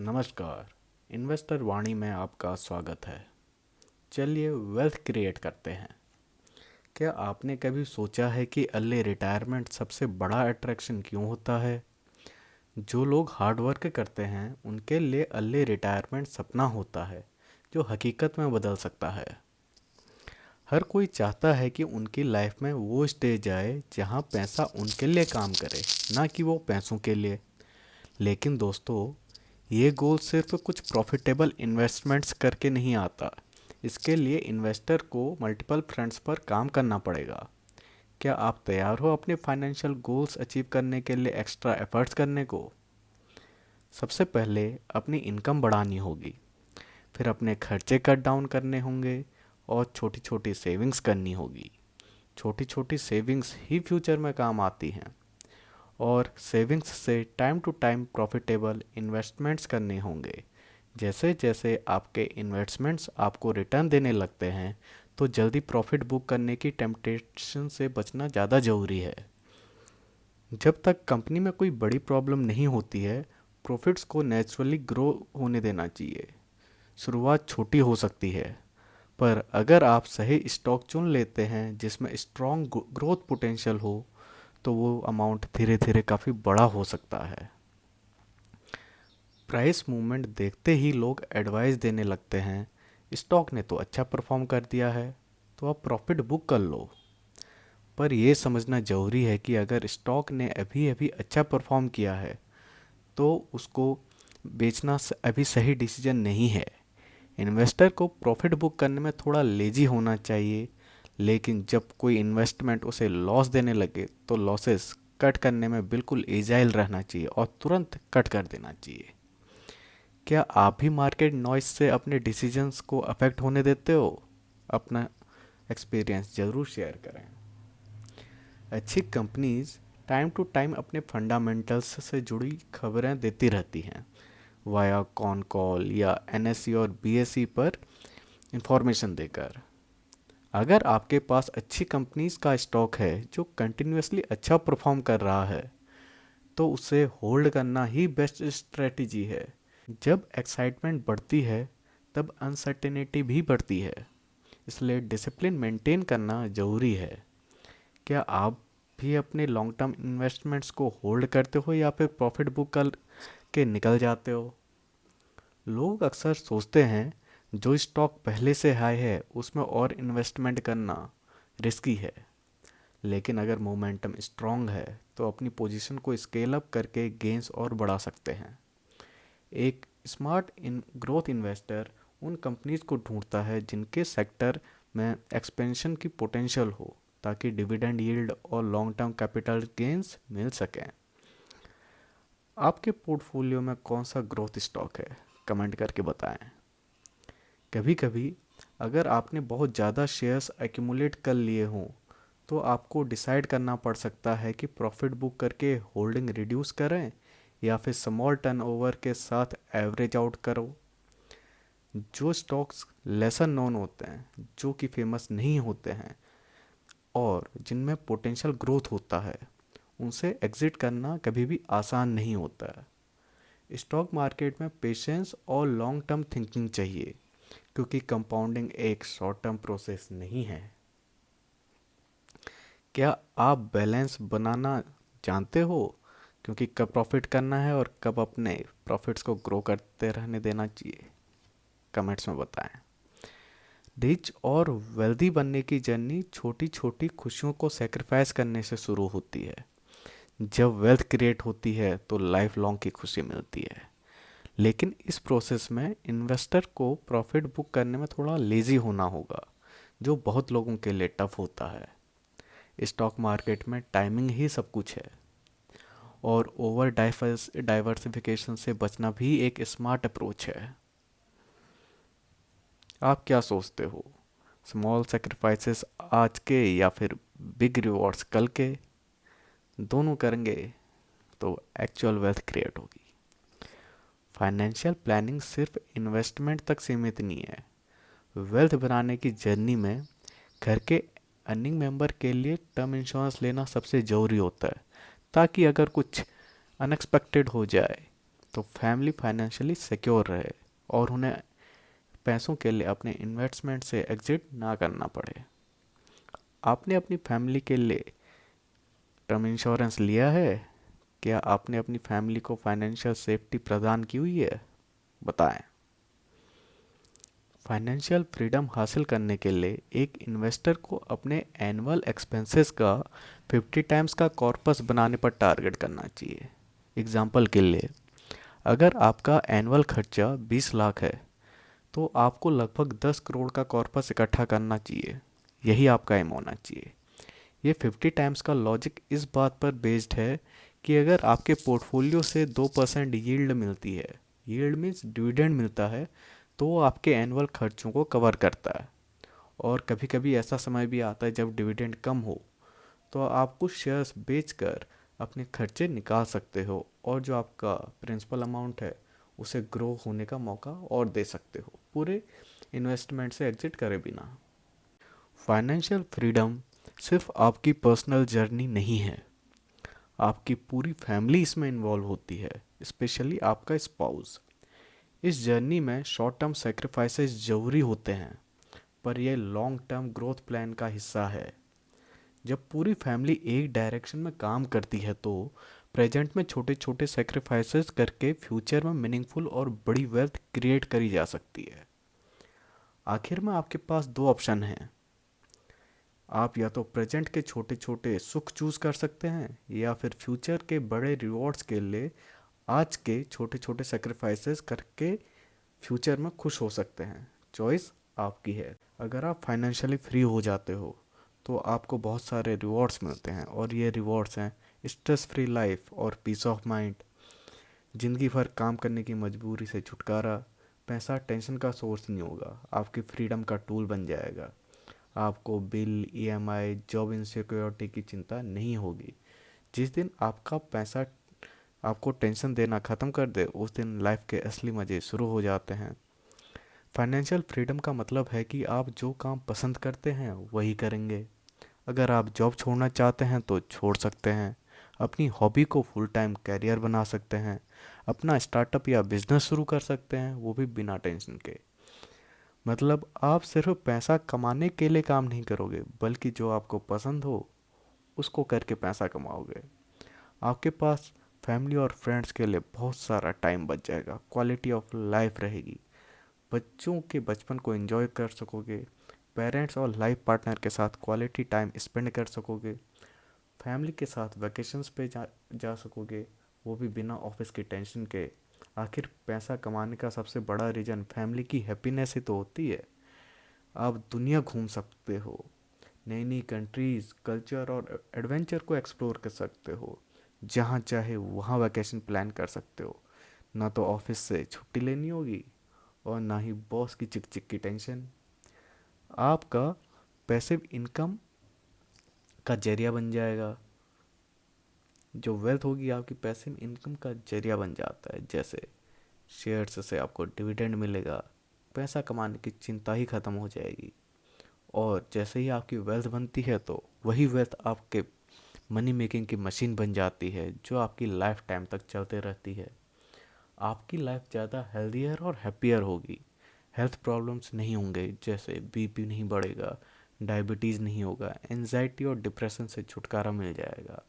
नमस्कार। इन्वेस्टर वाणी में आपका स्वागत है। चलिए वेल्थ क्रिएट करते हैं। क्या आपने कभी सोचा है कि अर्ली रिटायरमेंट सबसे बड़ा अट्रैक्शन क्यों होता है? जो लोग हार्ड वर्क करते हैं उनके लिए अर्ली रिटायरमेंट सपना होता है जो हकीकत में बदल सकता है। हर कोई चाहता है कि उनकी लाइफ में वो स्टेज आए जहां पैसा उनके लिए काम करे, ना कि वो पैसों के लिए। लेकिन दोस्तों, ये गोल सिर्फ कुछ प्रॉफिटेबल इन्वेस्टमेंट्स करके नहीं आता। इसके लिए इन्वेस्टर को मल्टीपल फ्रंट्स पर काम करना पड़ेगा। क्या आप तैयार हो अपने फाइनेंशियल गोल्स अचीव करने के लिए एक्स्ट्रा एफर्ट्स करने को? सबसे पहले अपनी इनकम बढ़ानी होगी, फिर अपने खर्चे कट डाउन करने होंगे और छोटी छोटी सेविंग्स करनी होगी। छोटी छोटी सेविंग्स ही फ्यूचर में काम आती हैं। और सेविंग्स से time to time profitable investments करने होंगे। जैसे जैसे आपके इन्वेस्टमेंट्स आपको रिटर्न देने लगते हैं, तो जल्दी प्रॉफिट बुक करने की टेम्पटेशन से बचना ज़्यादा ज़रूरी है। जब तक कंपनी में कोई बड़ी प्रॉब्लम नहीं होती है, प्रॉफिट्स को नेचुरली ग्रो होने देना चाहिए। शुरुआत छोटी हो सकती है, पर अगर आप सही स्टॉक चुन लेते हैं जिसमें स्ट्रॉन्ग ग्रोथ पोटेंशियल हो, तो वो अमाउंट धीरे धीरे काफ़ी बड़ा हो सकता है। प्राइस मूवमेंट देखते ही लोग एडवाइस देने लगते हैं, स्टॉक ने तो अच्छा परफॉर्म कर दिया है, तो आप प्रॉफिट बुक कर लो। पर यह समझना ज़रूरी है कि अगर स्टॉक ने अभी अभी अच्छा परफॉर्म किया है, तो उसको बेचना अभी सही डिसीजन नहीं है। इन्वेस्टर को प्रॉफिट बुक करने में थोड़ा लेजी होना चाहिए, लेकिन जब कोई इन्वेस्टमेंट उसे लॉस देने लगे तो लॉसेस कट करने में बिल्कुल एजाइल रहना चाहिए और तुरंत कट कर देना चाहिए। क्या आप भी मार्केट नॉइस से अपने डिसीजंस को अफेक्ट होने देते हो? अपना एक्सपीरियंस ज़रूर शेयर करें। अच्छी कंपनीज टाइम टू टाइम अपने फंडामेंटल्स से जुड़ी खबरें देती रहती हैं, वाया कॉन कॉल या एनएससी और बीएसई पर इंफॉर्मेशन देकर। अगर आपके पास अच्छी कंपनीज का स्टॉक है जो कंटिन्यूसली अच्छा परफॉर्म कर रहा है, तो उसे होल्ड करना ही बेस्ट स्ट्रेटजी है। जब एक्साइटमेंट बढ़ती है, तब अनसर्टेनिटी भी बढ़ती है, इसलिए डिसिप्लिन मेंटेन करना ज़रूरी है। क्या आप भी अपने लॉन्ग टर्म इन्वेस्टमेंट्स को होल्ड करते हो या फिर प्रॉफिट बुक कर के निकल जाते हो? लोग अक्सर सोचते हैं जो स्टॉक पहले से हाई है उसमें और इन्वेस्टमेंट करना रिस्की है, लेकिन अगर मोमेंटम स्ट्रांग है तो अपनी पोजीशन को स्केल अप करके गेंस और बढ़ा सकते हैं। एक स्मार्ट इन ग्रोथ इन्वेस्टर उन कंपनीज को ढूंढता है जिनके सेक्टर में एक्सपेंशन की पोटेंशियल हो, ताकि डिविडेंड यील्ड और लॉन्ग टर्म कैपिटल गेन्स मिल सकें। आपके पोर्टफोलियो में कौन सा ग्रोथ स्टॉक है? कमेंट करके बताएं। कभी कभी अगर आपने बहुत ज़्यादा शेयर्स एक्यूमुलेट कर लिए हों, तो आपको डिसाइड करना पड़ सकता है कि प्रॉफिट बुक करके होल्डिंग रिड्यूस करें या फिर स्मॉल टर्नओवर के साथ एवरेज आउट करो। जो स्टॉक्स लेसर नोन होते हैं, जो कि फेमस नहीं होते हैं और जिनमें पोटेंशियल ग्रोथ होता है, उनसे एग्जिट करना कभी भी आसान नहीं होता है। स्टॉक मार्केट में पेशेंस और लॉन्ग टर्म थिंकिंग चाहिए, क्योंकि कंपाउंडिंग एक शॉर्ट टर्म प्रोसेस नहीं है। क्या आप बैलेंस बनाना जानते हो, क्योंकि कब प्रॉफिट करना है और कब अपने प्रॉफिट्स को ग्रो करते रहने देना चाहिए? कमेंट्स में बताएं। रिच और वेल्दी बनने की जर्नी छोटी छोटी खुशियों को सेक्रीफाइस करने से शुरू होती है। जब वेल्थ क्रिएट होती है तो लाइफ लॉन्ग की खुशी मिलती है, लेकिन इस प्रोसेस में इन्वेस्टर को प्रॉफिट बुक करने में थोड़ा लेजी होना होगा, जो बहुत लोगों के लिए टफ होता है। स्टॉक मार्केट में टाइमिंग ही सब कुछ है, और ओवर डाइवर्सिफिकेशन से बचना भी एक स्मार्ट अप्रोच है। आप क्या सोचते हो, स्मॉल सेक्रीफाइसेस आज के या फिर बिग रिवॉर्ड्स कल के? दोनों करेंगे तो एक्चुअल वेल्थ क्रिएट होगी। फाइनेंशियल प्लानिंग सिर्फ इन्वेस्टमेंट तक सीमित नहीं है। वेल्थ बनाने की जर्नी में घर के अर्निंग मेंबर के लिए टर्म इंश्योरेंस लेना सबसे ज़रूरी होता है, ताकि अगर कुछ अनएक्सपेक्टेड हो जाए तो फैमिली फाइनेंशियली सिक्योर रहे और उन्हें पैसों के लिए अपने इन्वेस्टमेंट से एग्जिट ना करना पड़े। आपने अपनी फैमिली के लिए टर्म इंश्योरेंस लिया है? क्या आपने अपनी फैमिली को फाइनेंशियल सेफ्टी प्रदान की हुई है? बताएं। फाइनेंशियल फ्रीडम हासिल करने के लिए एक इन्वेस्टर को अपने एनुअल एक्सपेंसेस का 50 टाइम्स का कॉर्पस बनाने पर टारगेट करना चाहिए। एग्जाम्पल के लिए, अगर आपका एनुअल खर्चा 20 लाख है तो आपको लगभग 10 करोड़ का कॉर्पस इकट्ठा करना चाहिए। यही आपका एम होना चाहिए। ये 50 टाइम्स का लॉजिक इस बात पर बेस्ड है कि अगर आपके पोर्टफोलियो से 2% यील्ड मिलती है, यील्ड मीन्स डिविडेंड मिलता है, तो वो आपके एनुअल खर्चों को कवर करता है। और कभी कभी ऐसा समय भी आता है जब डिविडेंड कम हो, तो आप कुछ शेयर्स बेचकर अपने खर्चे निकाल सकते हो और जो आपका प्रिंसिपल अमाउंट है उसे ग्रो होने का मौका और दे सकते हो, पूरे इन्वेस्टमेंट से एग्जिट करे बिना। फाइनेंशियल फ्रीडम सिर्फ आपकी पर्सनल जर्नी नहीं है, आपकी पूरी फैमिली इसमें इन्वॉल्व होती है, स्पेशली आपका स्पाउस। इस जर्नी में शॉर्ट टर्म सेक्रीफाइसेस ज़रूरी होते हैं, पर यह लॉन्ग टर्म ग्रोथ प्लान का हिस्सा है। जब पूरी फैमिली एक डायरेक्शन में काम करती है तो प्रेजेंट में छोटे छोटे सेक्रीफाइसेस करके फ्यूचर में मीनिंगफुल और बड़ी वेल्थ क्रिएट करी जा सकती है। आखिर में आपके पास दो ऑप्शन हैं। आप या तो प्रेजेंट के छोटे छोटे सुख चूज कर सकते हैं या फिर फ्यूचर के बड़े रिवॉर्ड्स के लिए आज के छोटे छोटे सेक्रीफाइसेस करके फ्यूचर में खुश हो सकते हैं। चॉइस आपकी है। अगर आप फाइनेंशियली फ्री हो जाते हो तो आपको बहुत सारे रिवॉर्ड्स मिलते हैं और ये रिवॉर्ड्स हैं स्ट्रेस फ्री लाइफ और पीस ऑफ माइंड, ज़िंदगी भर काम करने की मजबूरी से छुटकारा। पैसा टेंशन का सोर्स नहीं होगा, आपकी फ्रीडम का टूल बन जाएगा। आपको बिल, ईएमआई, जॉब इनसिक्योरिटी की चिंता नहीं होगी। जिस दिन आपका पैसा आपको टेंशन देना ख़त्म कर दे उस दिन लाइफ के असली मज़े शुरू हो जाते हैं। फाइनेंशियल फ्रीडम का मतलब है कि आप जो काम पसंद करते हैं वही करेंगे। अगर आप जॉब छोड़ना चाहते हैं तो छोड़ सकते हैं, अपनी हॉबी को फुल टाइम कैरियर बना सकते हैं, अपना स्टार्टअप या बिजनेस शुरू कर सकते हैं, वो भी बिना टेंशन के। मतलब आप सिर्फ पैसा कमाने के लिए काम नहीं करोगे, बल्कि जो आपको पसंद हो उसको करके पैसा कमाओगे। आपके पास फैमिली और फ्रेंड्स के लिए बहुत सारा टाइम बच जाएगा, क्वालिटी ऑफ लाइफ रहेगी। बच्चों के बचपन को एंजॉय कर सकोगे, पेरेंट्स और लाइफ पार्टनर के साथ क्वालिटी टाइम स्पेंड कर सकोगे, फैमिली के साथ वैकेशंस पे जा सकोगे, वो भी बिना ऑफिस की टेंशन के। आखिर पैसा कमाने का सबसे बड़ा रीज़न फैमिली की हैप्पीनेस ही तो होती है। आप दुनिया घूम सकते हो, नई नई कंट्रीज़, कल्चर और एडवेंचर को एक्सप्लोर कर सकते हो, जहाँ चाहे वहाँ वैकेशन प्लान कर सकते हो। ना तो ऑफिस से छुट्टी लेनी होगी और ना ही बॉस की चिक चिक की टेंशन। आपका पैसिव इनकम का जरिया बन जाएगा। जो वेल्थ होगी आपकी पैसिव इनकम का जरिया बन जाता है। जैसे शेयर्स से आपको डिविडेंड मिलेगा, पैसा कमाने की चिंता ही ख़त्म हो जाएगी। और जैसे ही आपकी वेल्थ बनती है तो वही वेल्थ आपके मनी मेकिंग की मशीन बन जाती है जो आपकी लाइफ टाइम तक चलते रहती है। आपकी लाइफ ज़्यादा हेल्दियर और हैप्पियर होगी। हेल्थ प्रॉब्लम्स नहीं होंगे, जैसे बीपी नहीं बढ़ेगा, डायबिटीज़ नहीं होगा, एनजाइटी और डिप्रेशन से छुटकारा मिल जाएगा।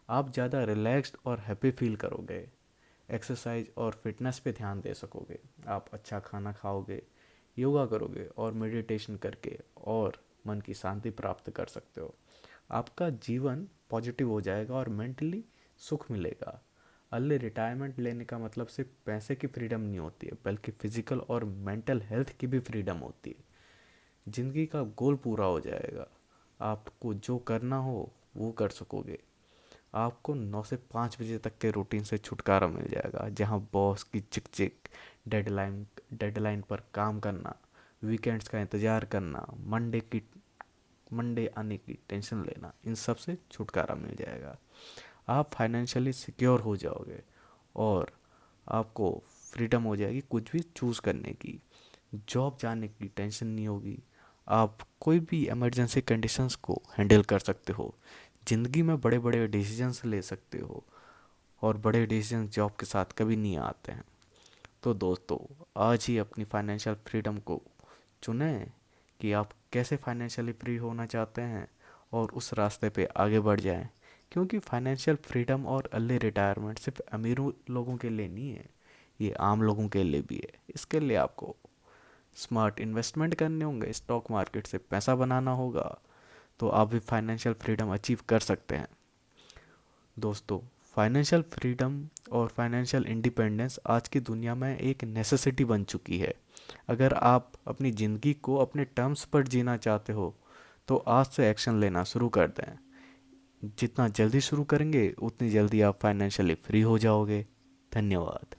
आप ज़्यादा रिलैक्स्ड और हैप्पी फील करोगे। एक्सरसाइज और फिटनेस पे ध्यान दे सकोगे। आप अच्छा खाना खाओगे, योगा करोगे और मेडिटेशन करके और मन की शांति प्राप्त कर सकते हो। आपका जीवन पॉजिटिव हो जाएगा और मेंटली सुख मिलेगा। अर्ली रिटायरमेंट लेने का मतलब सिर्फ पैसे की फ्रीडम नहीं होती है, बल्कि फिजिकल और मेंटल हेल्थ की भी फ्रीडम होती है। ज़िंदगी का गोल पूरा हो जाएगा, आपको जो करना हो वो कर सकोगे। आपको 9 से 5 बजे तक के रूटीन से छुटकारा मिल जाएगा, जहाँ बॉस की चिक चिक, डेडलाइन पर काम करना, वीकेंड्स का इंतज़ार करना, मंडे आने की टेंशन लेना, इन सब से छुटकारा मिल जाएगा। आप फाइनेंशियली सिक्योर हो जाओगे और आपको फ्रीडम हो जाएगी कुछ भी चूज़ करने की। जॉब जाने की टेंशन नहीं होगी। आप कोई भी इमरजेंसी कंडीशंस को हैंडल कर सकते हो। ज़िंदगी में बड़े बड़े डिसीजंस ले सकते हो और बड़े डिसीजन जॉब के साथ कभी नहीं आते हैं। तो दोस्तों, आज ही अपनी फाइनेंशियल फ्रीडम को चुनें कि आप कैसे फाइनेंशियली फ्री होना चाहते हैं और उस रास्ते पे आगे बढ़ जाएं। क्योंकि फाइनेंशियल फ्रीडम और अर्ली रिटायरमेंट सिर्फ अमीरों लोगों के लिए नहीं है, ये आम लोगों के लिए भी है। इसके लिए आपको स्मार्ट इन्वेस्टमेंट करने होंगे, स्टॉक मार्केट से पैसा बनाना होगा, तो आप भी फाइनेंशियल फ्रीडम अचीव कर सकते हैं। दोस्तों, फाइनेंशियल फ्रीडम और फाइनेंशियल इंडिपेंडेंस आज की दुनिया में एक नेसेसिटी बन चुकी है। अगर आप अपनी ज़िंदगी को अपने टर्म्स पर जीना चाहते हो तो आज से एक्शन लेना शुरू कर दें। जितना जल्दी शुरू करेंगे उतनी जल्दी आप फाइनेंशियली फ्री हो जाओगे। धन्यवाद।